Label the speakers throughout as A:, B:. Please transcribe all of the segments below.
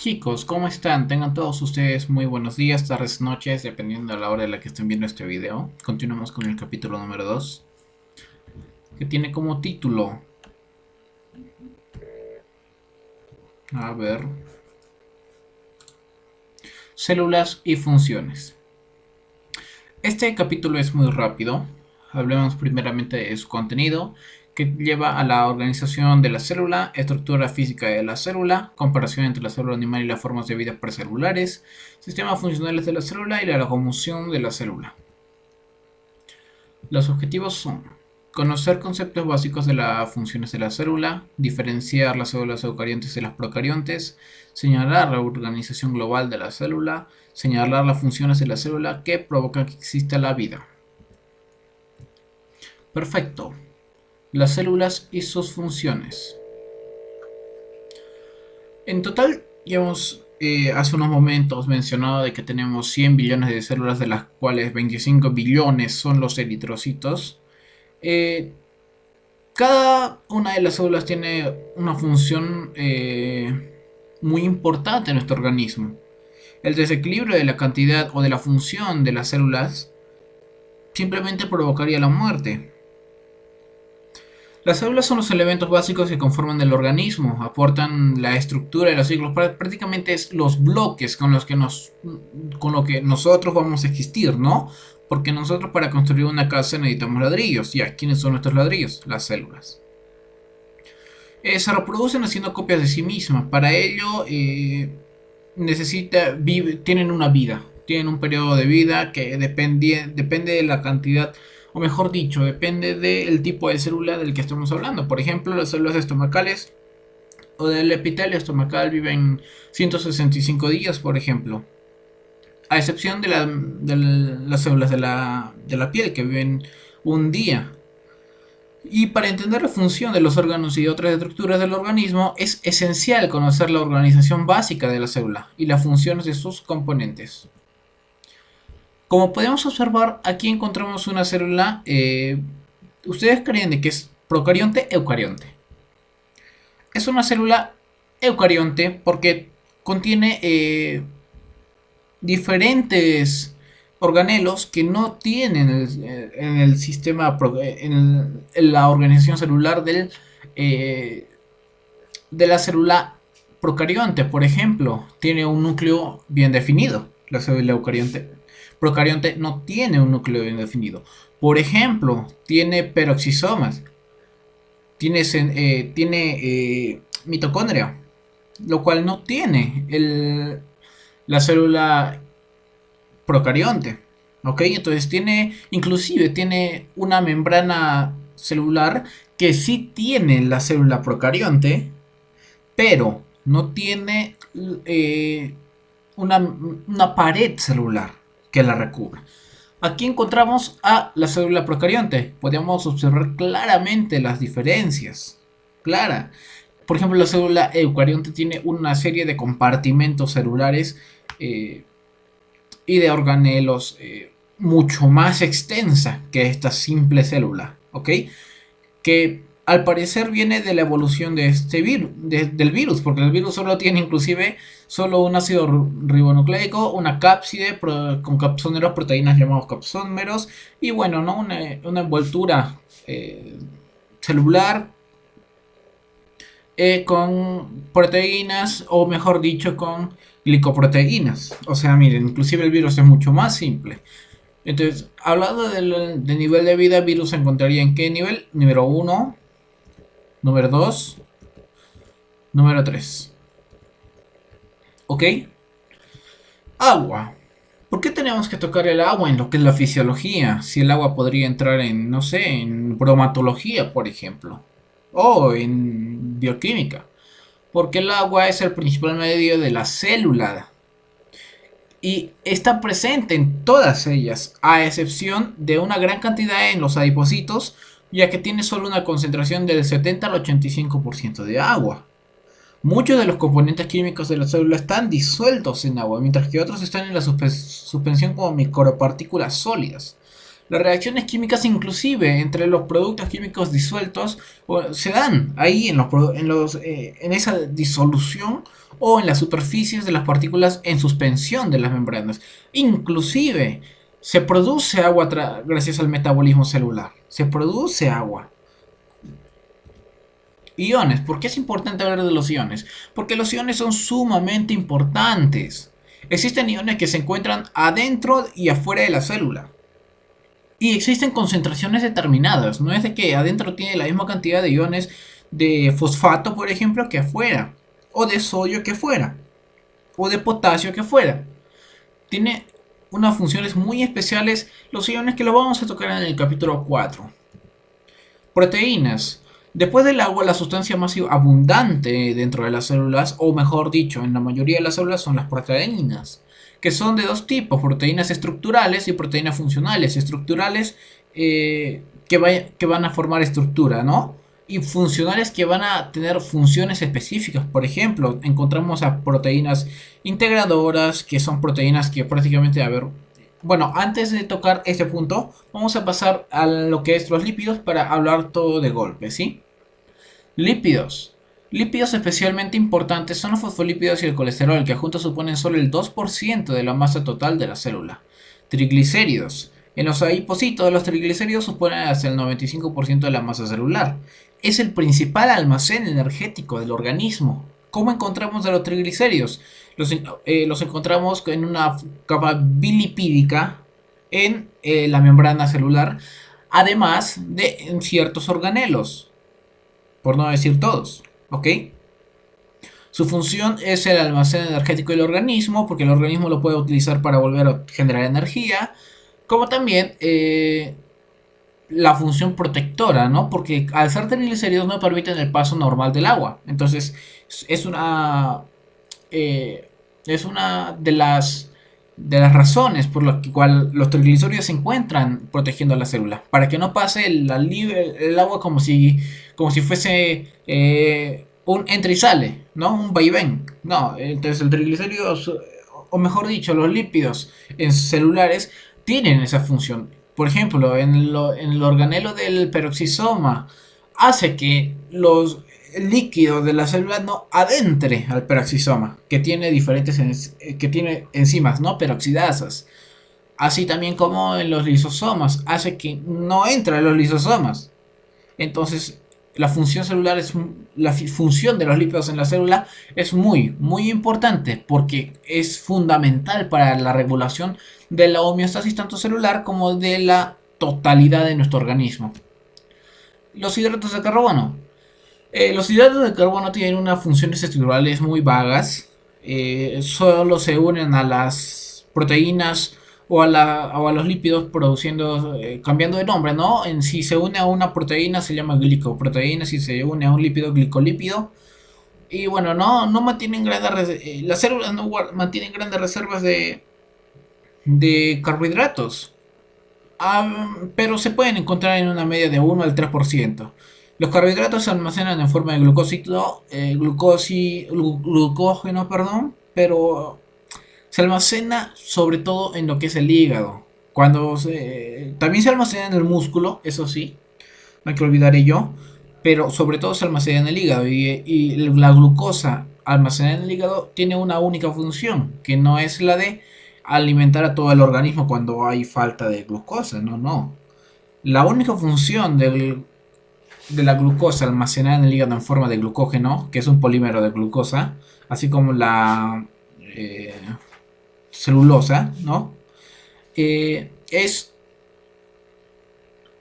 A: Chicos, ¿cómo están? Tengan todos ustedes muy buenos días, tardes, noches, dependiendo de la hora en la que estén viendo este video. Continuamos con el capítulo número 2, que tiene como título... A ver... Células y funciones. Este capítulo es muy rápido. Hablemos primeramente de su contenido, que lleva a la organización de la célula, estructura física de la célula, comparación entre la célula animal y las formas de vida precelulares, sistemas funcionales de la célula y la locomoción de la célula. Los objetivos son conocer conceptos básicos de las funciones de la célula, diferenciar las células eucariontes de las procariontes, señalar la organización global de la célula, señalar las funciones de la célula que provocan que exista la vida. Perfecto. Las células y sus funciones. En total, ya hemos hace unos momentos mencionado de que tenemos 100 billones de células, de las cuales 25 billones son los eritrocitos. Cada una de las células tiene una función muy importante en nuestro organismo. El desequilibrio de la cantidad o de la función de las células simplemente provocaría la muerte. Las células son los elementos básicos que conforman el organismo, aportan la estructura de los ciclos, prácticamente es los bloques con lo que nosotros vamos a existir, ¿no? Porque nosotros para construir una casa necesitamos ladrillos. Ya, ¿quiénes son nuestros ladrillos? Las células. Se reproducen haciendo copias de sí mismas. Para ello tienen una vida. Tienen un periodo de vida que depende de la cantidad, o mejor dicho, depende del tipo de célula del que estamos hablando. Por ejemplo, las células estomacales o del epitelio estomacal viven 165 días, por ejemplo. A excepción de las células de la piel, que viven un día. Y para entender la función de los órganos y otras estructuras del organismo, es esencial conocer la organización básica de la célula y las funciones de sus componentes. Como podemos observar, aquí encontramos una célula. ¿Ustedes creen de que es procarionte o eucarionte? Es una célula eucarionte porque contiene diferentes organelos que no tienen en el sistema, en la organización celular de la célula procarionte. Por ejemplo, tiene un núcleo bien definido. La célula eucarionte. Procarionte no tiene un núcleo bien definido. Por ejemplo, tiene peroxisomas, tiene mitocondria, lo cual no tiene la célula procarionte. ¿Ok? Entonces inclusive tiene una membrana celular que sí tiene la célula procarionte, pero no tiene una pared celular que la recubra. Aquí encontramos a la célula procarionte. Podemos observar claramente las diferencias. Clara. Por ejemplo, la célula eucarionte tiene una serie de compartimentos celulares y de organelos mucho más extensa que esta simple célula. ¿Ok? Que al parecer viene de la evolución de este virus, del virus, porque el virus solo tiene inclusive solo un ácido ribonucleico, una cápside con capsómeros, proteínas llamados capsómeros, y bueno, ¿no? una envoltura celular con proteínas, o mejor dicho, con glicoproteínas. O sea, miren, inclusive el virus es mucho más simple. Entonces, hablando del nivel de vida, el virus se encontraría en qué nivel? Número 1, número 2, número 3. ¿Ok? Agua. ¿Por qué tenemos que tocar el agua en lo que es la fisiología? Si el agua podría entrar en, no sé, en bromatología, por ejemplo. O en bioquímica. Porque el agua es el principal medio de la célula. Y está presente en todas ellas, a excepción de una gran cantidad en los adipocitos, ya que tiene solo una concentración del 70 al 85% de agua. Muchos de los componentes químicos de la célula están disueltos en agua, mientras que otros están en la suspensión como micropartículas sólidas. Las reacciones químicas inclusive entre los productos químicos disueltos se dan ahí en esa disolución o en las superficies de las partículas en suspensión de las membranas. Inclusive se produce agua gracias al metabolismo celular. Se produce agua. Iones. ¿Por qué es importante hablar de los iones? Porque los iones son sumamente importantes. Existen iones que se encuentran adentro y afuera de la célula. Y existen concentraciones determinadas. No es de que adentro tiene la misma cantidad de iones de fosfato, por ejemplo, que afuera. O de sodio que fuera. O de potasio que fuera. Tiene unas funciones muy especiales los iones que los vamos a tocar en el capítulo 4. Proteínas. Después del agua, la sustancia más abundante dentro de las células, o mejor dicho, en la mayoría de las células, son las proteínas, que son de dos tipos: proteínas estructurales y proteínas funcionales. Estructurales que van a formar estructura, ¿no? Y funcionales que van a tener funciones específicas. Por ejemplo, encontramos a proteínas integradoras, que son proteínas que prácticamente, a ver, bueno, antes de tocar este punto, vamos a pasar a lo que es los lípidos para hablar todo de golpe, ¿sí? Lípidos. Lípidos especialmente importantes son los fosfolípidos y el colesterol, que juntos suponen solo el 2% de la masa total de la célula. Triglicéridos. En los adipocitos, los triglicéridos suponen hasta el 95% de la masa celular. Es el principal almacén energético del organismo. ¿Cómo encontramos a los triglicéridos? Los encontramos en una capa bilipídica en la membrana celular, además de en ciertos organelos, por no decir todos, ¿ok? Su función es el almacén energético del organismo, porque el organismo lo puede utilizar para volver a generar energía, como también la función protectora, ¿no? Porque al ser triglicéridos no permiten el paso normal del agua. Entonces es una de las razones por las que los triglicéridos se encuentran protegiendo a la célula, para que no pase el agua como si fuese un entra y sale, ¿no? Un vaivén. No, entonces el triglicérido, o mejor dicho, los lípidos en celulares tienen esa función. Por ejemplo, en el organelo del peroxisoma, hace que el líquido de la célula no adentre al peroxisoma, que tiene enzimas, ¿no? Peroxidasas. Así también como en los lisosomas, hace que no entre a los lisosomas. Entonces, la función de los lípidos en la célula es muy, muy importante, porque es fundamental para la regulación de la homeostasis tanto celular como de la totalidad de nuestro organismo. Los hidratos de carbono. Los hidratos de carbono tienen unas funciones estructurales muy vagas. Solo se unen a las proteínas o a los lípidos cambiando de nombre, ¿no? Si se une a una proteína se llama glicoproteína, si se une a un lípido, glicolípido. Y bueno, no mantienen las células no mantienen grandes reservas de carbohidratos. Pero se pueden encontrar en una media de 1 al 3%. Los carbohidratos se almacenan en forma de glucógeno, perdón, pero se almacena sobre todo en lo que es el hígado. También se almacena en el músculo, eso sí, no hay que olvidar ello, pero sobre todo se almacena en el hígado. Y la glucosa almacenada en el hígado tiene una única función, que no es la de alimentar a todo el organismo cuando hay falta de glucosa, no. La única función de la glucosa almacenada en el hígado en forma de glucógeno, que es un polímero de glucosa, así como la celulosa, ¿no? Es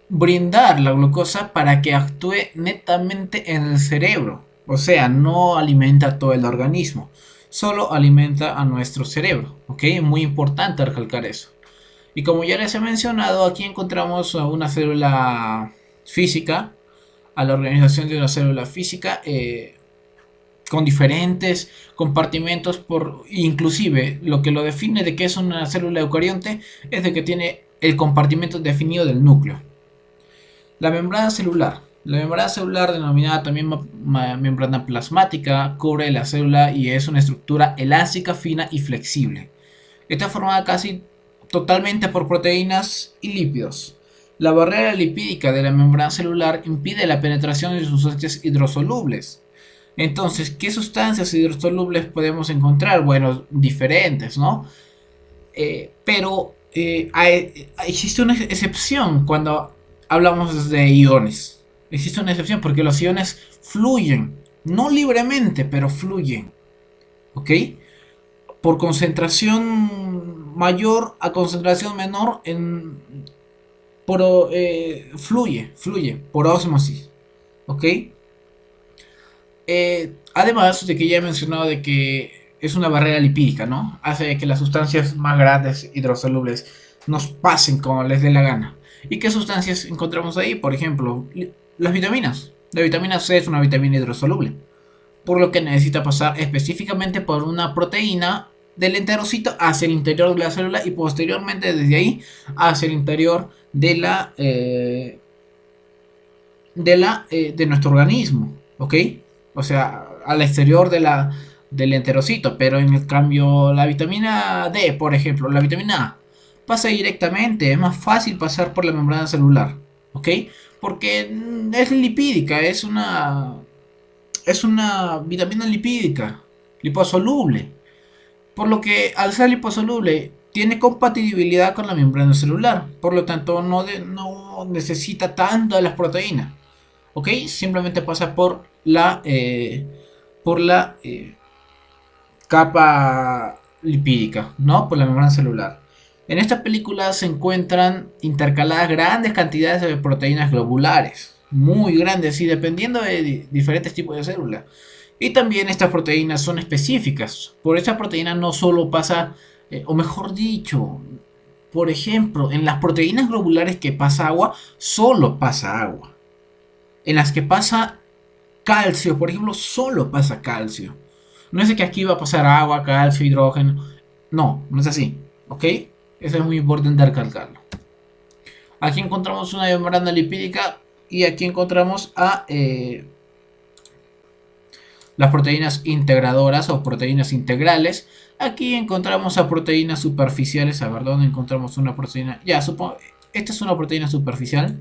A: brindar la glucosa para que actúe netamente en el cerebro. O sea, no alimenta a todo el organismo, solo alimenta a nuestro cerebro, ¿ok? Muy importante recalcar eso. Y como ya les he mencionado, aquí encontramos a una célula física, a la organización de una célula física con diferentes compartimentos, inclusive lo que lo define de que es una célula eucarionte es de que tiene el compartimento definido del núcleo. La membrana celular. La membrana celular, denominada también membrana plasmática, cubre la célula y es una estructura elástica, fina y flexible. Está formada casi totalmente por proteínas y lípidos. La barrera lipídica de la membrana celular impide la penetración de sustancias hidrosolubles. Entonces, ¿qué sustancias hidrosolubles podemos encontrar? Bueno, diferentes, ¿no? Pero existe una excepción cuando hablamos de iones. Existe una excepción porque los iones fluyen, no libremente, pero fluyen, ¿ok? Por concentración mayor a concentración menor fluye por ósmosis, ¿ok? Además de que ya he mencionado de que es una barrera lipídica, ¿no? Hace que las sustancias más grandes hidrosolubles nos pasen como les dé la gana. ¿Y qué sustancias encontramos ahí? Por ejemplo, las vitaminas. La vitamina C es una vitamina hidrosoluble, por lo que necesita pasar específicamente por una proteína del enterocito hacia el interior de la célula y posteriormente desde ahí hacia el interior de nuestro organismo, ¿ok? O sea, al exterior del enterocito, pero en el cambio la vitamina D, por ejemplo, la vitamina A, pasa directamente, es más fácil pasar por la membrana celular, ¿ok? Porque es lipídica, es una vitamina lipídica, liposoluble, por lo que al ser liposoluble tiene compatibilidad con la membrana celular, por lo tanto no necesita tanto de las proteínas. ¿Ok? Simplemente pasa por la capa lipídica, ¿no? Por la membrana celular. En esta película se encuentran intercaladas grandes cantidades de proteínas globulares, muy grandes y dependiendo de diferentes tipos de células. Y también estas proteínas son específicas. Por esta proteína no solo pasa, o mejor dicho, por ejemplo, en las proteínas globulares que pasa agua, solo pasa agua. En las que pasa calcio, por ejemplo, solo pasa calcio. No es de que aquí va a pasar agua, calcio, hidrógeno. No, no es así. ¿Ok? Eso es muy importante recalcarlo. Aquí encontramos una membrana lipídica y aquí encontramos a las proteínas integradoras o proteínas integrales. Aquí encontramos a proteínas superficiales. A ver, ¿dónde encontramos una proteína? Ya, supongo. Esta es una proteína superficial.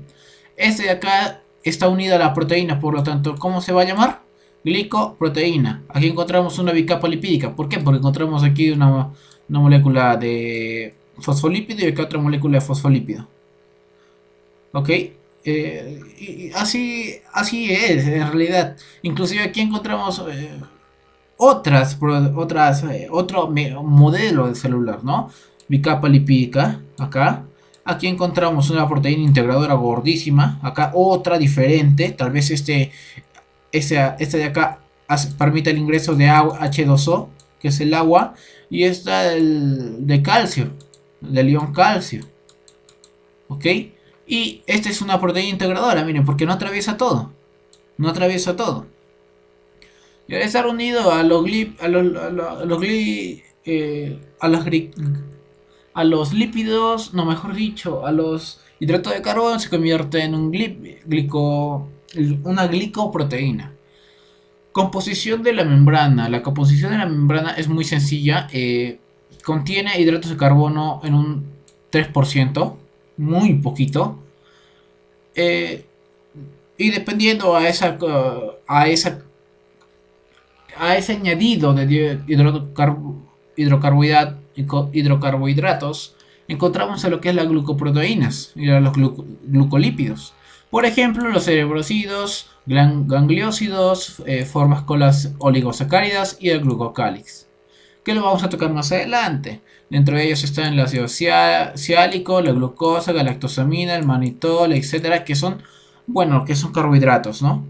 A: Este de acá está unida a la proteína, por lo tanto, ¿cómo se va a llamar? Glicoproteína. Aquí encontramos una bicapa lipídica. ¿Por qué? Porque encontramos aquí una molécula de fosfolípido y acá otra molécula de fosfolípido. ¿Ok? Y así es, en realidad. Inclusive aquí encontramos otro modelo de celular, ¿no? Bicapa lipídica, acá. Aquí encontramos una proteína integradora gordísima. Acá otra diferente. Tal vez este de acá permite el ingreso de agua, H2O, que es el agua. Y esta de calcio, del ion calcio. ¿Ok? Y esta es una proteína integradora, miren, porque no atraviesa todo. No atraviesa todo. Y al estar unido a los a los lípidos, no, mejor dicho, a los hidratos de carbono, se convierte en una glicoproteína. Composición de la membrana. La composición de la membrana es muy sencilla. Contiene hidratos de carbono en un 3%, muy poquito. Eh, y dependiendo a ese añadido de hidrocarbohidratos, encontramos a lo que es las glucoproteínas y a los glucolípidos. Por ejemplo, los cerebrocidos, gangliósidos, formas con las oligosacáridas y el glucocálix, que lo vamos a tocar más adelante. Dentro de ellos están el ácido ciálico, la glucosa, la lactosamina, el manitol, etcétera, que son carbohidratos, ¿no?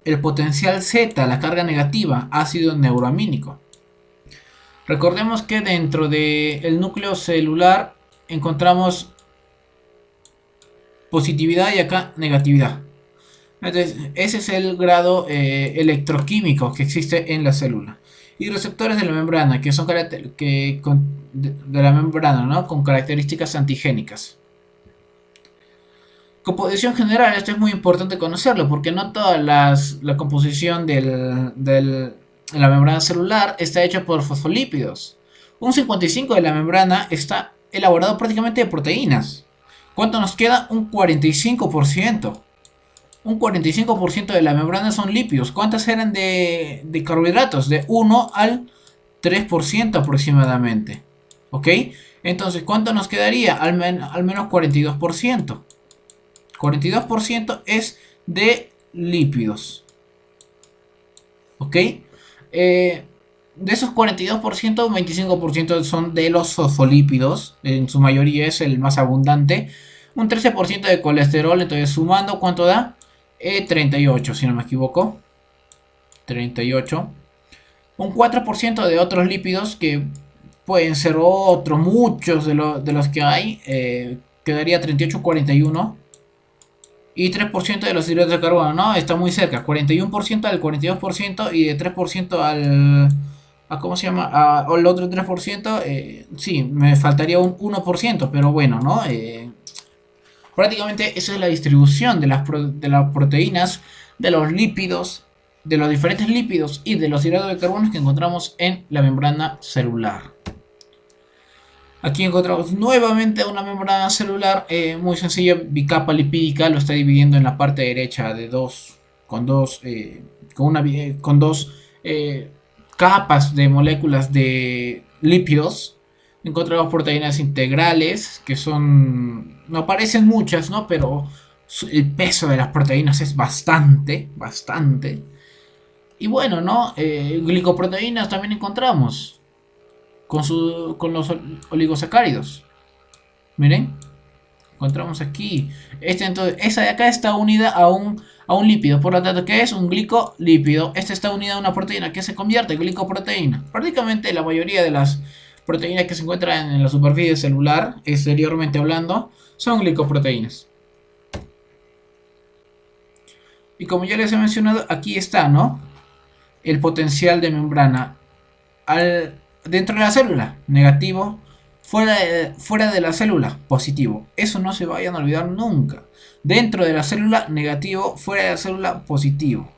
A: El potencial Z, la carga negativa, ácido neuroamínico. Recordemos que dentro del núcleo celular encontramos positividad y acá negatividad. Entonces, ese es el grado electroquímico que existe en la célula. Y receptores de la membrana, que son de la membrana, ¿no? Con características antigénicas. Composición general, esto es muy importante conocerlo, porque no toda la composición de la membrana celular está hecha por fosfolípidos. Un 55% de la membrana está elaborado prácticamente de proteínas, ¿Cuánto nos queda? Un 45%. Un 45% de la membrana son lípidos. ¿Cuántas eran de carbohidratos? De 1 al 3% aproximadamente. ¿Ok? Entonces, ¿cuánto nos quedaría? Al menos 42%. 42% es de lípidos. ¿Ok? De esos 42%, un 25% son de los fosfolípidos. En su mayoría es el más abundante. Un 13% de colesterol. Entonces, sumando, ¿cuánto da? 38, si no me equivoco. 38. Un 4% de otros lípidos que pueden ser otros, muchos de los que hay. Quedaría 38-41. Y 3% de los hidratos de carbono, ¿no? Está muy cerca. 41% al 42% y de 3% al... ¿Cómo se llama? Al otro 3%. Sí, me faltaría un 1%, pero bueno, ¿no? Prácticamente esa es la distribución de de las proteínas, de los lípidos, de los diferentes lípidos y de los hidratos de carbono que encontramos en la membrana celular. Aquí encontramos nuevamente una membrana celular muy sencilla, bicapa lipídica, lo está dividiendo en la parte derecha de con dos capas de moléculas de lípidos. Encontramos proteínas integrales, que son, no parecen muchas, ¿no? Pero el peso de las proteínas es bastante. Y bueno, ¿no? Glicoproteínas también encontramos con los oligosacáridos. Miren, encontramos aquí. Entonces, esa de acá está unida a un lípido. Por lo tanto, ¿qué es? Un glicolípido. Esta está unida a una proteína que se convierte en glicoproteína. Prácticamente la mayoría de las proteínas que se encuentran en la superficie celular, exteriormente hablando, son glicoproteínas. Y como ya les he mencionado, aquí está, ¿no? El potencial de membrana dentro de la célula, negativo. Fuera de la célula, positivo. Eso no se vayan a olvidar nunca. Dentro de la célula, negativo. Fuera de la célula, positivo.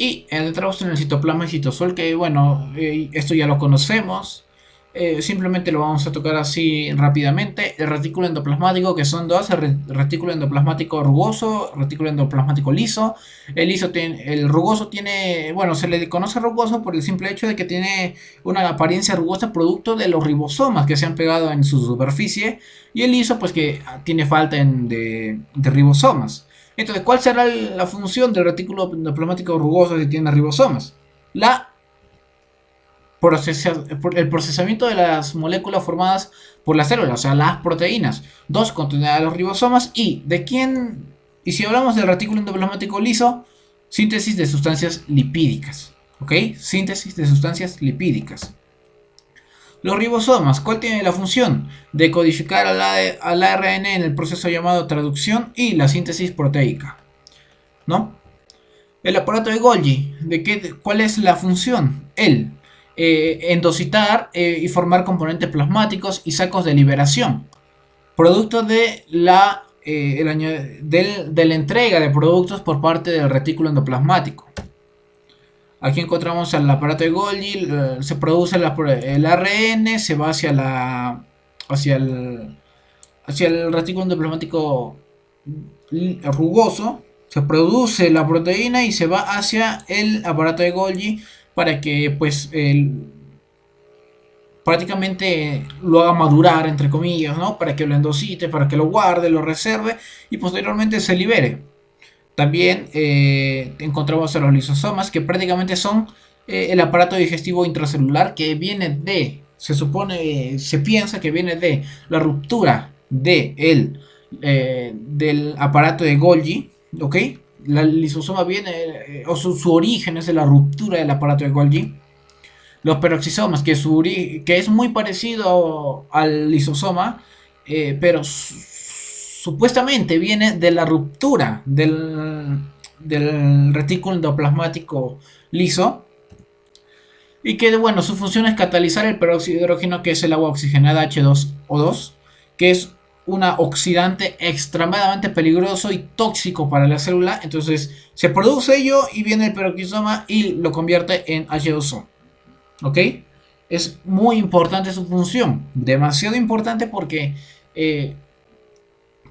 A: Y entramos en el citoplasma y citosol, que bueno, esto ya lo conocemos. Simplemente lo vamos a tocar así rápidamente. El retículo endoplasmático, que son dos: el retículo endoplasmático rugoso, retículo endoplasmático liso. El rugoso tiene, bueno, se le conoce rugoso por el simple hecho de que tiene una apariencia rugosa producto de los ribosomas que se han pegado en su superficie. Y el liso, pues que tiene falta de ribosomas. Entonces, ¿cuál será la función del retículo endoplasmático rugoso si tiene ribosomas? El procesamiento de las moléculas formadas por las células, o sea, las proteínas. Dos, contener a los ribosomas. Y si hablamos del retículo endoplasmático liso, síntesis de sustancias lipídicas. ¿Ok? Síntesis de sustancias lipídicas. Los ribosomas, ¿cuál tiene la función? De codificar al ARN en el proceso llamado traducción y la síntesis proteica, ¿no? El aparato de Golgi, ¿cuál es la función? Endocitar y formar componentes plasmáticos y sacos de liberación, producto de la entrega de productos por parte del retículo endoplasmático. Aquí encontramos el aparato de Golgi, se produce el ARN, se va hacia el retículo endoplasmático rugoso, se produce la proteína y se va hacia el aparato de Golgi para que pues prácticamente lo haga madurar, entre comillas, ¿no? Para que lo endocite, para que lo guarde, lo reserve y posteriormente se libere. También encontramos a los lisosomas, que prácticamente son el aparato digestivo intracelular que viene se piensa que viene de la ruptura del aparato de Golgi, ¿ok? La lisosoma viene, su origen es de la ruptura del aparato de Golgi. Los peroxisomas, que es muy parecido al lisosoma, pero supuestamente viene de la ruptura del retículo endoplasmático liso. Y que, bueno, su función es catalizar el peróxido de hidrógeno, que es el agua oxigenada H2O2, que es una oxidante extremadamente peligroso y tóxico para la célula. Entonces se produce ello y viene el peroxisoma y lo convierte en H2O. ¿Ok? Es muy importante su función, demasiado importante porque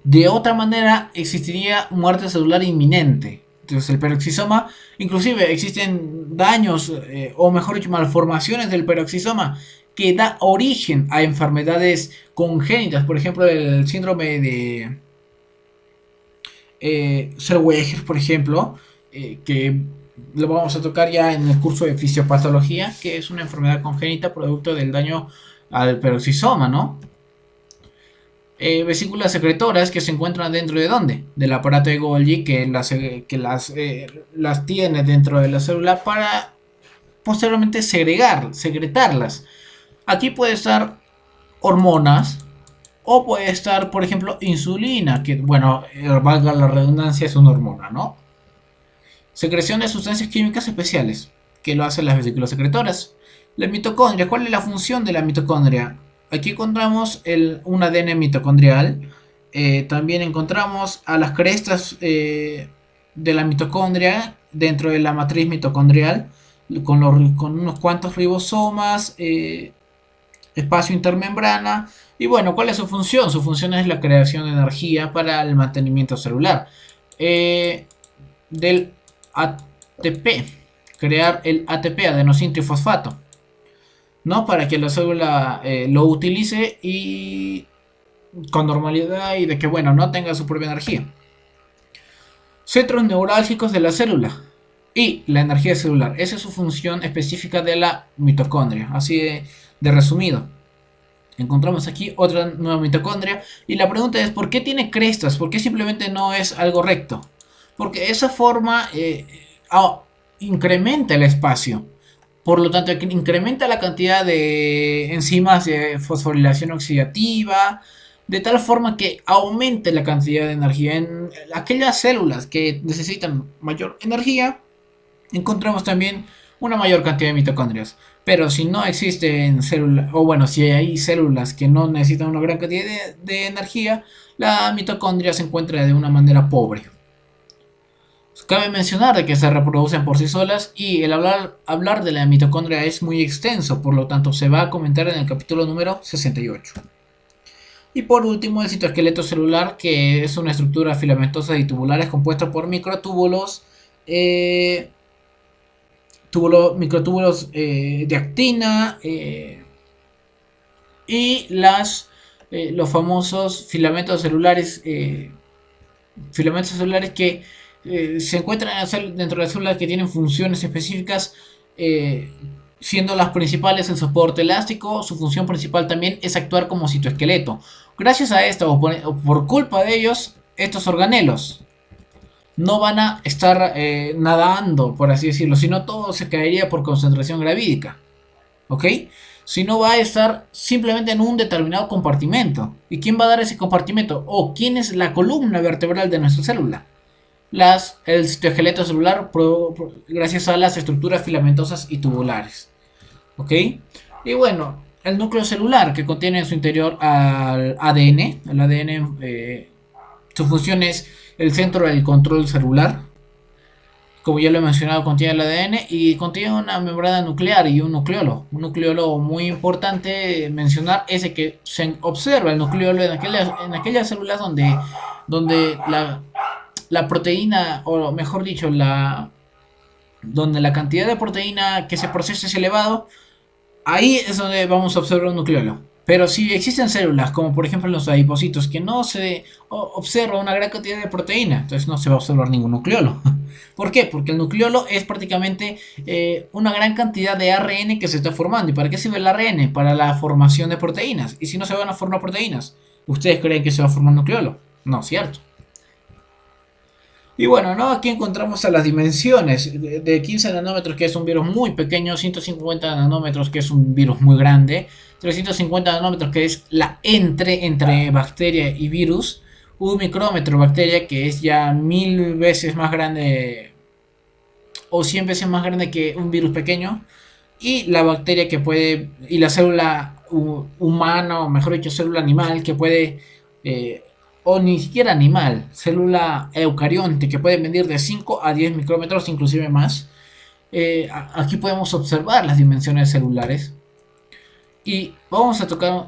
A: De otra manera existiría muerte celular inminente. Entonces el peroxisoma, inclusive existen daños, o mejor dicho, malformaciones del peroxisoma que da origen a enfermedades congénitas, por ejemplo el síndrome de Zellweger, por ejemplo, que lo vamos a tocar ya en el curso de fisiopatología, que es una enfermedad congénita producto del daño al peroxisoma, ¿no? Vesículas secretoras que se encuentran dentro de ¿dónde? Del aparato de Golgi las tiene dentro de la célula para posteriormente secretarlas. Aquí puede estar hormonas o puede estar, por ejemplo, insulina, que bueno, valga la redundancia, es una hormona, ¿no? Secreción de sustancias químicas especiales, que lo hacen las vesículas secretoras. La mitocondria, ¿cuál es la función de la mitocondria? Aquí encontramos un ADN mitocondrial. También encontramos a las crestas de la mitocondria dentro de la matriz mitocondrial, con unos cuantos ribosomas, espacio intermembrana. Y bueno, ¿cuál es su función? Su función es la creación de energía para el mantenimiento celular. Del ATP, crear el ATP, adenosín trifosfato, ¿no? Para que la célula lo utilice y con normalidad y de que, bueno, no tenga su propia energía. Centros neurálgicos de la célula y la energía celular. Esa es su función específica de la mitocondria, así de resumido. Encontramos aquí otra nueva mitocondria y la pregunta es, ¿por qué tiene crestas? ¿Por qué simplemente no es algo recto? Porque esa forma incrementa el espacio. Por lo tanto, incrementa la cantidad de enzimas de fosforilación oxidativa, de tal forma que aumente la cantidad de energía. En aquellas células que necesitan mayor energía, encontramos también una mayor cantidad de mitocondrias. Pero si no existen células, o bueno, si hay células que no necesitan una gran cantidad de energía, la mitocondria se encuentra de una manera pobre. Cabe mencionar de que se reproducen por sí solas y el hablar de la mitocondria es muy extenso, por lo tanto se va a comentar en el capítulo número 68. Y por último el citoesqueleto celular, que es una estructura filamentosa y tubulares compuesta por microtúbulos, microtúbulos de actina y los famosos filamentos celulares que se encuentran dentro de las células que tienen funciones específicas, siendo las principales el soporte elástico. Su función principal también es actuar como citoesqueleto. Gracias a esto, o por culpa de ellos, estos organelos no van a estar nadando, por así decirlo, sino todo se caería por concentración gravídica, ¿ok? Si no, va a estar simplemente en un determinado compartimento. ¿Y quién va a dar ese compartimento? ¿O quién es la columna vertebral de nuestra célula? El citoesqueleto celular, gracias a las estructuras filamentosas y tubulares, ¿ok? Y bueno, el núcleo celular, que contiene en su interior al ADN. El ADN, su función es el centro del control celular. Como ya lo he mencionado, contiene el ADN y contiene una membrana nuclear y un nucleolo. Un nucleolo muy importante mencionar es el que se observa el nucleolo en aquellas células donde la proteína, o mejor dicho, donde la cantidad de proteína que se procesa es elevado. Ahí es donde vamos a observar un nucleolo. Pero si existen células, como por ejemplo en los adipocitos, que no se observa una gran cantidad de proteína, entonces no se va a observar ningún nucleolo. ¿Por qué? Porque el nucleolo es prácticamente una gran cantidad de ARN que se está formando. ¿Y para qué sirve el ARN? Para la formación de proteínas. Y si no se van a formar proteínas, ¿ustedes creen que se va a formar un nucleolo? No, ¿cierto? Y bueno, ¿no? Aquí encontramos a las dimensiones de 15 nanómetros, que es un virus muy pequeño, 150 nanómetros, que es un virus muy grande, 350 nanómetros, que es la entre bacteria y virus, un micrómetro bacteria, que es ya 1000 veces más grande o 100 veces más grande que un virus pequeño, y la bacteria y la célula humana, o mejor dicho, célula animal, que puede... o ni siquiera animal, célula eucarionte, que puede medir de 5 a 10 micrómetros, inclusive más. Aquí podemos observar las dimensiones celulares. Y vamos a tocar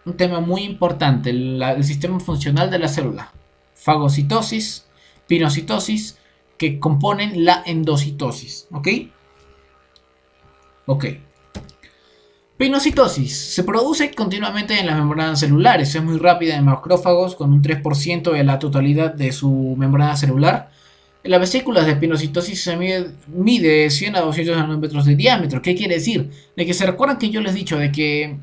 A: un tema muy importante, el sistema funcional de la célula. Fagocitosis, pinocitosis, que componen la endocitosis. ¿Ok? Ok. Pinocitosis se produce continuamente en las membranas celulares. Es muy rápida en macrófagos, con un 3% de la totalidad de su membrana celular. En las vesículas de pinocitosis se mide 100 a 200 nanómetros de diámetro. ¿Qué quiere decir? De que se recuerdan que yo les he dicho de que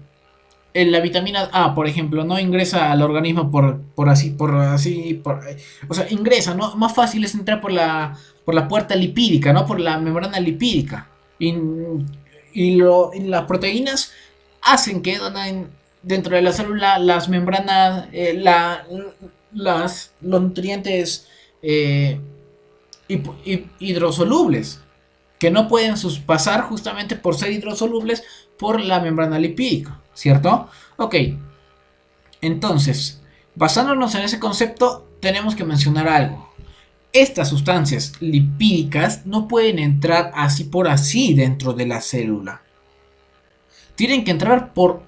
A: la vitamina A, por ejemplo, no ingresa al organismo o sea, ingresa, ¿no? Más fácil es entrar por la puerta lipídica, ¿no? Por la membrana lipídica. Y, y las proteínas hacen que dentro de la célula las membranas, los nutrientes eh, hidrosolubles, que no pueden pasar justamente por ser hidrosolubles por la membrana lipídica, ¿cierto? Ok, entonces, basándonos en ese concepto, tenemos que mencionar algo. Estas sustancias lipídicas no pueden entrar así por así dentro de la célula. Tienen que entrar por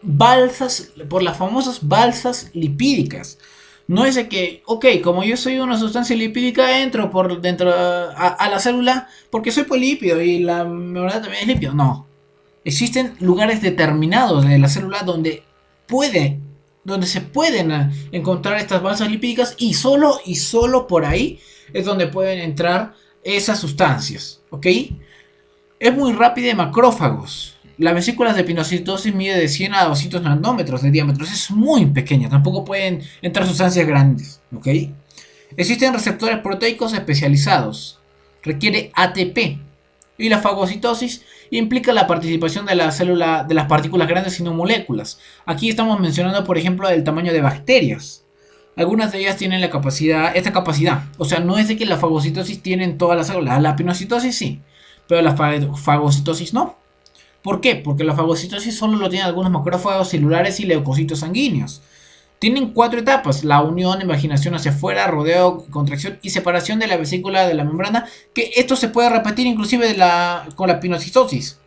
A: balsas, por las famosas balsas lipídicas. No es de que, ok, como yo soy una sustancia lipídica, entro por dentro a la célula porque soy polípido y la membrana también es lípido. No. Existen lugares determinados de la célula donde se pueden encontrar estas balsas lipídicas y solo por ahí es donde pueden entrar esas sustancias. ¿Ok? Es muy rápida en macrófagos. Las vesículas de pinocitosis mide de 100 a 200 nanómetros de diámetro. Es muy pequeña. Tampoco pueden entrar sustancias grandes. ¿Ok? Existen receptores proteicos especializados. Requiere ATP. Y la fagocitosis implica la participación de la célula de las partículas grandes y no moléculas. Aquí estamos mencionando, por ejemplo, el tamaño de bacterias. Algunas de ellas tienen esta capacidad. O sea, no es de que la fagocitosis tiene en todas las células. La pinocitosis sí, pero la fagocitosis no. ¿Por qué? Porque la fagocitosis solo lo tienen algunos macrófagos celulares y leucocitos sanguíneos. Tienen 4 etapas: la unión, imaginación hacia afuera, rodeo, contracción y separación de la vesícula de la membrana, que esto se puede repetir inclusive con la pinocitosis.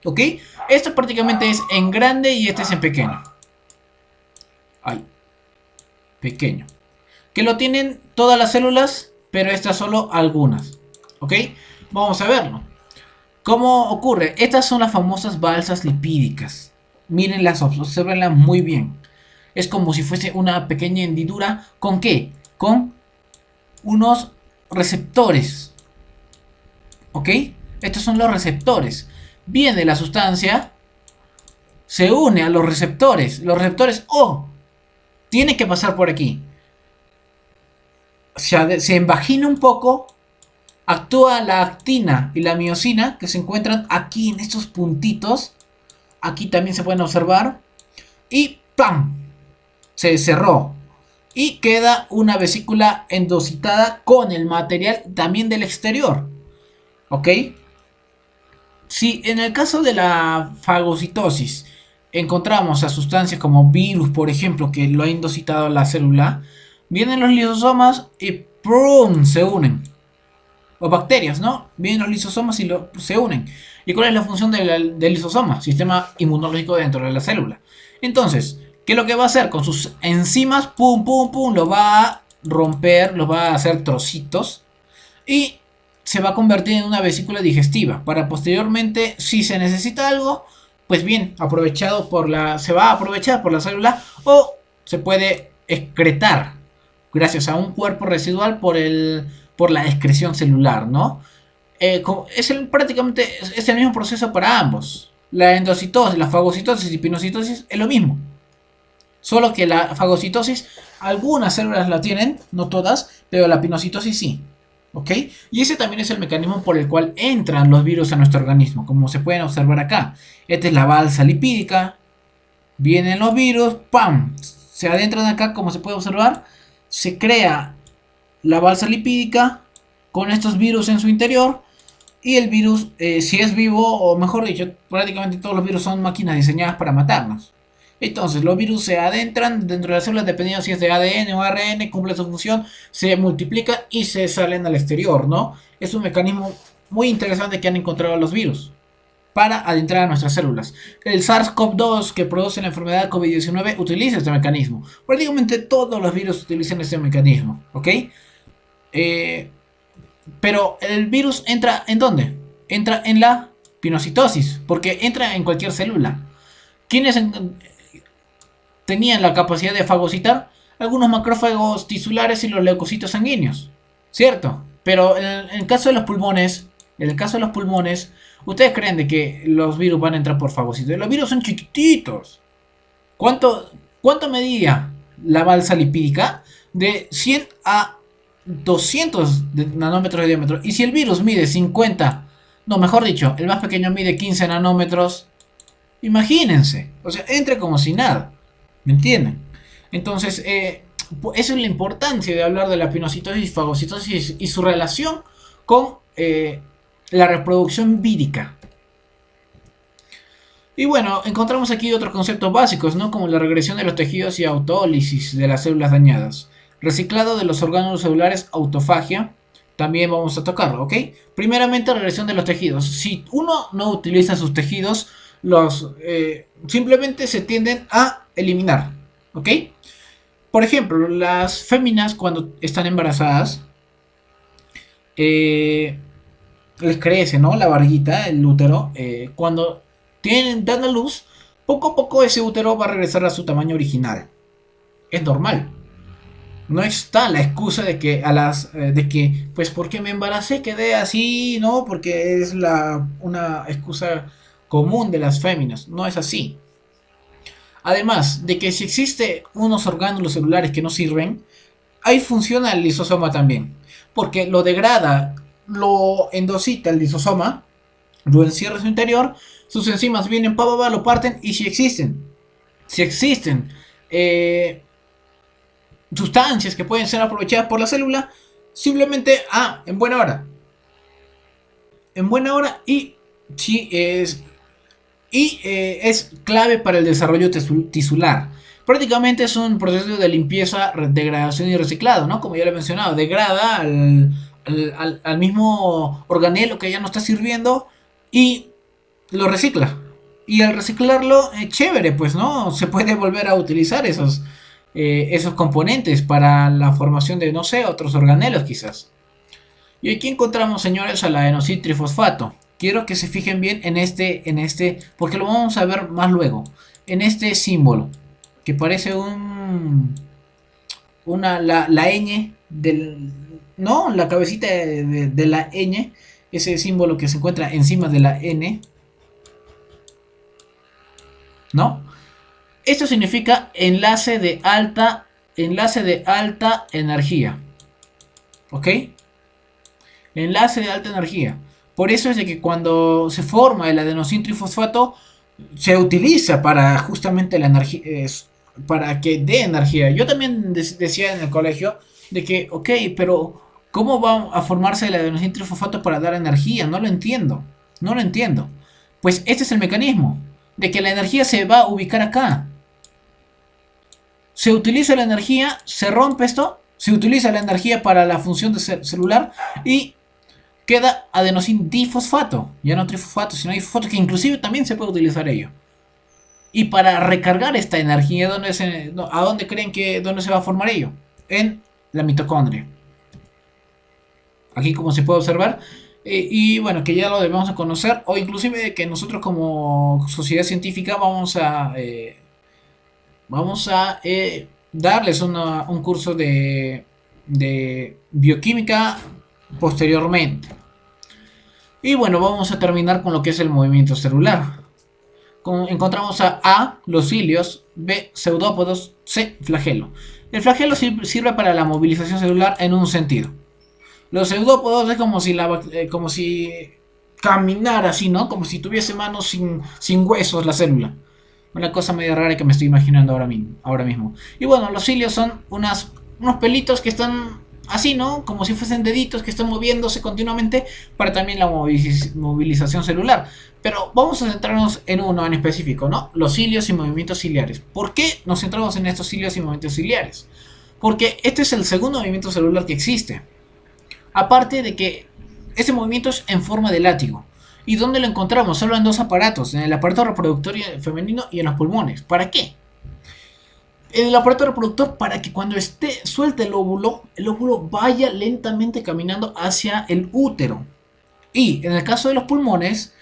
A: ¿Ok? Esto prácticamente es en grande y este es en pequeño. Ay, pequeño. Que lo tienen todas las células, pero estas solo algunas. ¿Ok? Vamos a verlo. ¿Cómo ocurre? Estas son las famosas balsas lipídicas. Mírenlas, observenlas muy bien. Es como si fuese una pequeña hendidura. ¿Con qué? Con unos receptores. ¿Ok? Estos son los receptores. Viene la sustancia, se une a los receptores. Los receptores, tiene que pasar por aquí. Se invagina un poco. Actúa la actina y la miosina, que se encuentran aquí en estos puntitos. Aquí también se pueden observar. Y ¡pam! Se cerró. Y queda una vesícula endocitada con el material también del exterior. ¿Ok? Si en el caso de la fagocitosis encontramos a sustancias como virus, por ejemplo, que lo ha endocitado la célula, vienen los lisosomas y ¡prum! Se unen. O bacterias, ¿no? Vienen los lisosomas y se unen. ¿Y cuál es la función del lisosoma? Sistema inmunológico dentro de la célula. Entonces, ¿qué es lo que va a hacer? Con sus enzimas, pum, pum, pum, lo va a romper, lo va a hacer trocitos y se va a convertir en una vesícula digestiva para posteriormente, si se necesita algo, pues bien, se va a aprovechar por la célula o se puede excretar gracias a un cuerpo residual por la excreción celular, ¿no? Prácticamente es el mismo proceso para ambos. La endocitosis, la fagocitosis y pinocitosis es lo mismo. Solo que la fagocitosis, algunas células la tienen, no todas, pero la pinocitosis sí. ¿Ok? Y ese también es el mecanismo por el cual entran los virus a nuestro organismo, como se pueden observar acá. Esta es la balsa lipídica. Vienen los virus, ¡pam! Se adentran acá, como se puede observar. Se crea la balsa lipídica con estos virus en su interior. Y el virus, si es vivo, o mejor dicho, prácticamente todos los virus son máquinas diseñadas para matarnos. Entonces los virus se adentran dentro de las células dependiendo si es de ADN o ARN, cumple su función, se multiplican y se salen al exterior, ¿no? Es un mecanismo muy interesante que han encontrado los virus. para adentrar a nuestras células. El SARS-CoV-2 que produce la enfermedad COVID-19 utiliza este mecanismo. Prácticamente todos los virus utilizan este mecanismo, ¿ok? Pero el virus entra ¿en dónde? Entra en la pinocitosis, porque entra en cualquier célula. ¿Quiénes tenían la capacidad de fagocitar? Algunos macrófagos tisulares y los leucocitos sanguíneos, ¿cierto? Pero en el caso de los pulmones, ¿ustedes creen de que los virus van a entrar por fagocito? Los virus son chiquititos. ¿Cuánto medía la balsa lipídica? De 100 a 200 nanómetros de diámetro. Y si el virus mide 50, no, mejor dicho, el más pequeño mide 15 nanómetros, imagínense, o sea, entre como si nada, ¿me entienden? Entonces, esa es la importancia de hablar de la pinocitosis y fagocitosis y su relación con la reproducción vírica. Y bueno, encontramos aquí otros conceptos básicos, ¿no? Como la regresión de los tejidos y autólisis de las células dañadas. Reciclado de los orgánulos celulares, autofagia, también vamos a tocarlo, ¿ok? Primeramente, regresión de los tejidos. Si uno no utiliza sus tejidos, simplemente se tienden a eliminar, ¿ok? Por ejemplo, las féminas cuando están embarazadas, les crece, ¿no? La barriguita, el útero, cuando dan a luz, poco a poco ese útero va a regresar a su tamaño original. Es normal. No está la excusa de que pues porque me embaracé quedé así, ¿no? Porque es una excusa común de las féminas. No es así. Además de que si existe unos orgánulos celulares que no sirven, ahí funciona el lisosoma también. Porque lo degrada, lo endosita el lisosoma, lo encierra en su interior, sus enzimas vienen, lo parten y si existen sustancias que pueden ser aprovechadas por la célula, simplemente en buena hora y si es clave para el desarrollo tisular. Prácticamente es un proceso de limpieza, degradación y reciclado, ¿no? Como ya lo he mencionado, degrada al mismo organelo que ya no está sirviendo y lo recicla. Y al reciclarlo, chévere, pues, ¿no? Se puede volver a utilizar esos componentes para la formación de, no sé, otros organelos quizás. Y aquí encontramos, señores, al adenosín-trifosfato. Quiero que se fijen bien en este, porque lo vamos a ver más luego. En este símbolo, que parece la ñ no, la cabecita de la ñ, ese símbolo que se encuentra encima de la n, ¿no? Esto significa enlace de alta energía. ¿Ok? Enlace de alta energía. Por eso es de que cuando se forma el adenosín-trifosfato, se utiliza para justamente la energía, para que dé energía. Yo también decía en el colegio de que, ok, pero ¿cómo va a formarse el adenosín-trifosfato para dar energía? No lo entiendo. Pues este es el mecanismo, de que la energía se va a ubicar acá. Se utiliza la energía, se rompe esto, se utiliza la energía para la función celular y queda adenosín difosfato, ya no trifosfato, sino difosfato, que inclusive también se puede utilizar ello. Y para recargar esta energía, ¿a dónde creen dónde se va a formar ello? En la mitocondria. Aquí como se puede observar, y bueno, que ya lo debemos conocer, o inclusive que nosotros como sociedad científica vamos a darles un curso de bioquímica posteriormente. Y bueno, vamos a terminar con lo que es el movimiento celular. Encontramos a los cilios, B pseudópodos, C flagelo. El flagelo sirve para la movilización celular en un sentido. Los pseudópodos es como si caminara así, ¿no? Como si tuviese manos sin huesos la célula. Una cosa medio rara que me estoy imaginando ahora mismo. Y bueno, los cilios son unos pelitos que están así, ¿no? Como si fuesen deditos que están moviéndose continuamente para también la movilización celular. Pero vamos a centrarnos en uno en específico, ¿no? Los cilios y movimientos ciliares. ¿Por qué nos centramos en estos cilios y movimientos ciliares? Porque este es el segundo movimiento celular que existe. Aparte de que ese movimiento es en forma de látigo. ¿Y dónde lo encontramos? Solo en dos aparatos, en el aparato reproductor femenino y en los pulmones. ¿Para qué? En el aparato reproductor, para que cuando esté suelta el óvulo vaya lentamente caminando hacia el útero. Y en el caso de los pulmones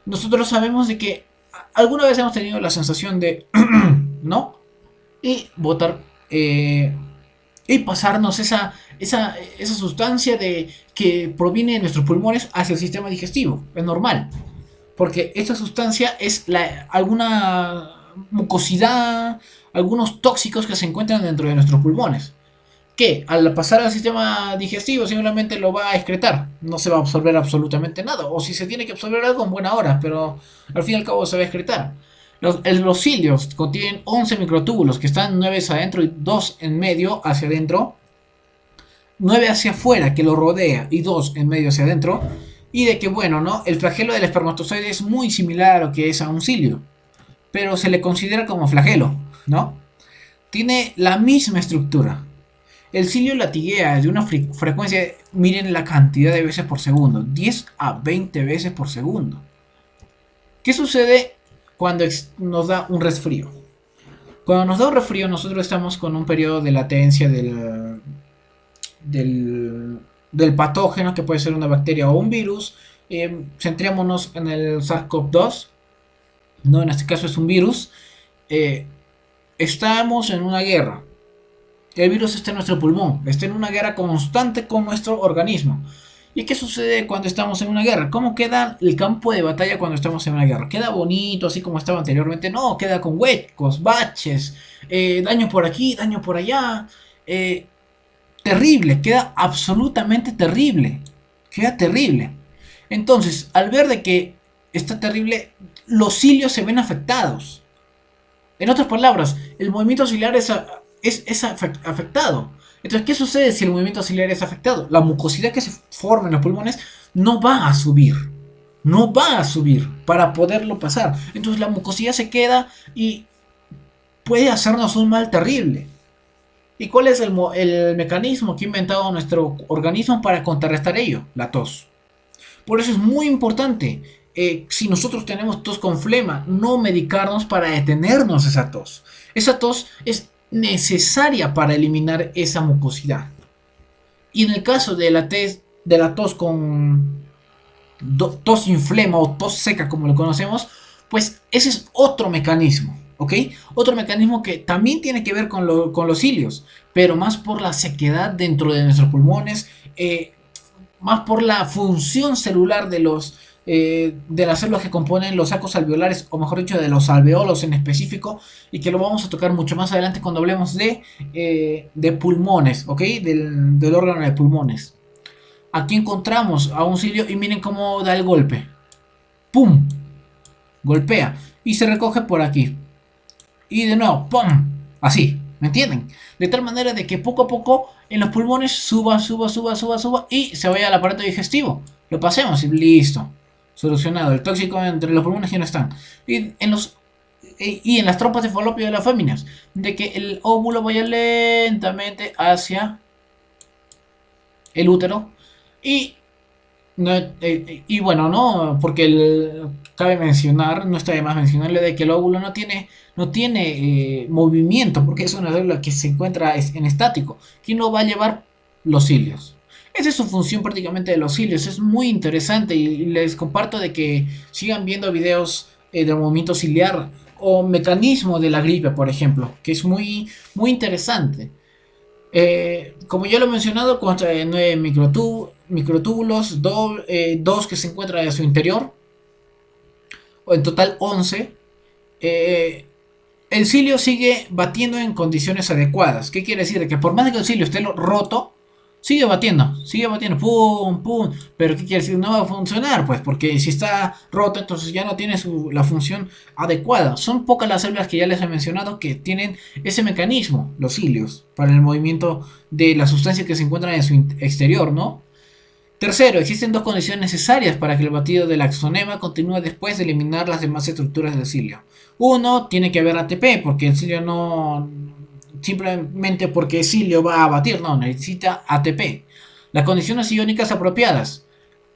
A: nosotros sabemos de que alguna vez hemos tenido la sensación de, ¿no? Y botar, y pasarnos esa sustancia que proviene de nuestros pulmones hacia el sistema digestivo. Es normal. Porque esta sustancia es alguna mucosidad, algunos tóxicos que se encuentran dentro de nuestros pulmones. Que al pasar al sistema digestivo simplemente lo va a excretar. No se va a absorber absolutamente nada. O si se tiene que absorber algo en buena hora, pero al fin y al cabo se va a excretar. Los cilios contienen 11 microtúbulos que están 9 hacia adentro y 2 en medio hacia adentro. 9 hacia afuera que lo rodea y 2 en medio hacia adentro. Y de que, bueno, ¿no? El flagelo del espermatozoide es muy similar a lo que es a un cilio. Pero se le considera como flagelo, ¿no? Tiene la misma estructura. El cilio latiguea de una frecuencia, miren la cantidad de veces por segundo, 10 a 20 veces por segundo. ¿Qué sucede cuando nos da un resfrío? Cuando nos da un resfrío, nosotros estamos con un periodo de latencia del patógeno, que puede ser una bacteria o un virus. Centrémonos en el SARS-CoV-2, no, en este caso es un virus. Estamos en una guerra. El virus está en nuestro pulmón, está en una guerra constante con nuestro organismo. ¿Y qué sucede cuando estamos en una guerra? ¿Cómo queda el campo de batalla cuando estamos en una guerra? ¿Queda bonito así como estaba anteriormente? No, queda con huecos, baches, daño por aquí, daño por allá. Terrible, queda absolutamente terrible. Queda terrible. Entonces, al ver de que está terrible, los cilios se ven afectados. En otras palabras, el movimiento ciliar es afectado. Entonces, ¿qué sucede si el movimiento ciliar es afectado? La mucosidad que se forma en los pulmones no va a subir. No va a subir para poderlo pasar. Entonces la mucosidad se queda y puede hacernos un mal terrible. ¿Y cuál es el mecanismo que ha inventado nuestro organismo para contrarrestar ello? La tos. Por eso es muy importante, si nosotros tenemos tos con flema, no medicarnos para detenernos esa tos. Esa tos es necesaria para eliminar esa mucosidad. Y en el caso de la tos con tos sin flema o tos seca como lo conocemos, pues ese es otro mecanismo, ¿ok? Otro mecanismo que también tiene que ver con los cilios, pero más por la sequedad dentro de nuestros pulmones, más por la función celular de las células que componen los sacos alveolares, o mejor dicho, de los alveolos en específico, y que lo vamos a tocar mucho más adelante cuando hablemos de pulmones, ¿ok? Del órgano de pulmones. Aquí encontramos a un cilio y miren cómo da el golpe. ¡Pum! Golpea y se recoge por aquí. Y de nuevo, ¡pum! Así, ¿me entienden? De tal manera de que poco a poco en los pulmones suba y se vaya al aparato digestivo. Lo pasemos y listo. Solucionado. El tóxico entre los pulmones ya no están. Y en las trompas de falopio de las féminas, de que el óvulo vaya lentamente hacia el útero. Y bueno, no, porque cabe mencionar, no está de más mencionarle de que el óvulo no tiene movimiento, porque es una célula que se encuentra en estático. ¿Quién lo va a llevar? Los cilios. Esa es su función prácticamente de los cilios. Es muy interesante y les comparto de que sigan viendo videos del movimiento ciliar o mecanismo de la gripe, por ejemplo, que es muy, muy interesante. Como ya lo he mencionado, consta de 9 microtúbulos, 2 que se encuentran en su interior, o en total 11. El cilio sigue batiendo en condiciones adecuadas. ¿Qué quiere decir? Que por más que el cilio esté roto, sigue batiendo, pum, pum. Pero ¿qué quiere decir? No va a funcionar, pues, porque si está roto, entonces ya no tiene la función adecuada. Son pocas las células que ya les he mencionado que tienen ese mecanismo, los cilios, para el movimiento de las sustancias que se encuentran en su exterior, ¿no? Tercero, existen dos condiciones necesarias para que el batido del axonema continúe después de eliminar las demás estructuras del cilio. Uno, tiene que haber ATP, porque el cilio no... simplemente porque el cilio va a batir, no, necesita ATP. Las condiciones iónicas apropiadas.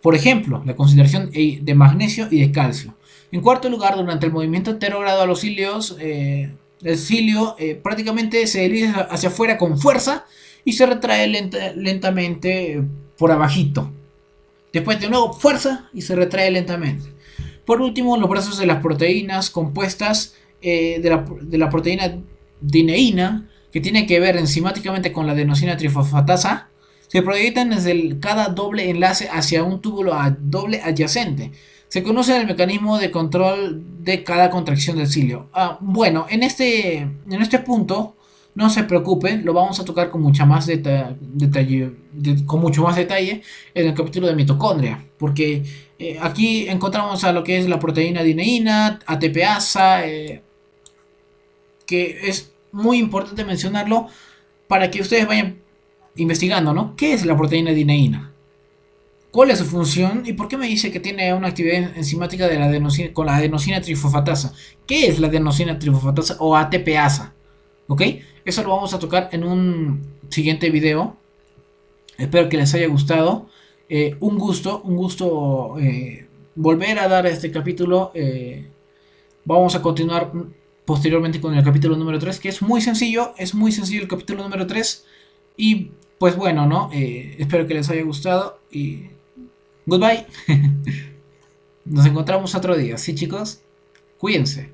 A: Por ejemplo, la concentración de magnesio y de calcio. En cuarto lugar, durante el movimiento anterogrado a los cilios, el cilio prácticamente se dirige hacia afuera con fuerza y se retrae lentamente por abajito. Después de nuevo fuerza y se retrae lentamente. Por último, los brazos de las proteínas compuestas de la proteína dineína, que tiene que ver enzimáticamente con la adenosina trifosfatasa, se proyectan desde cada doble enlace hacia un túbulo doble adyacente. Se conoce el mecanismo de control de cada contracción del cilio. Bueno, en este punto, no se preocupen, lo vamos a tocar con mucha más detalle, con mucho más detalle en el capítulo de mitocondria, porque aquí encontramos a lo que es la proteína dineína, ATPasa, que es muy importante mencionarlo para que ustedes vayan investigando, ¿no? ¿Qué es la proteína dineína? ¿Cuál es su función? ¿Y por qué me dice que tiene una actividad enzimática de la adenosina, con la adenosina trifosfatasa? ¿Qué es la adenosina trifosfatasa o ATPasa? ¿Ok? Eso lo vamos a tocar en un siguiente video. Espero que les haya gustado. Un gusto volver a dar este capítulo. Vamos a continuar posteriormente con el capítulo número 3, que es muy sencillo el capítulo número 3. Y pues bueno, ¿no? Espero que les haya gustado y goodbye. Nos encontramos otro día, ¿sí, chicos? Cuídense.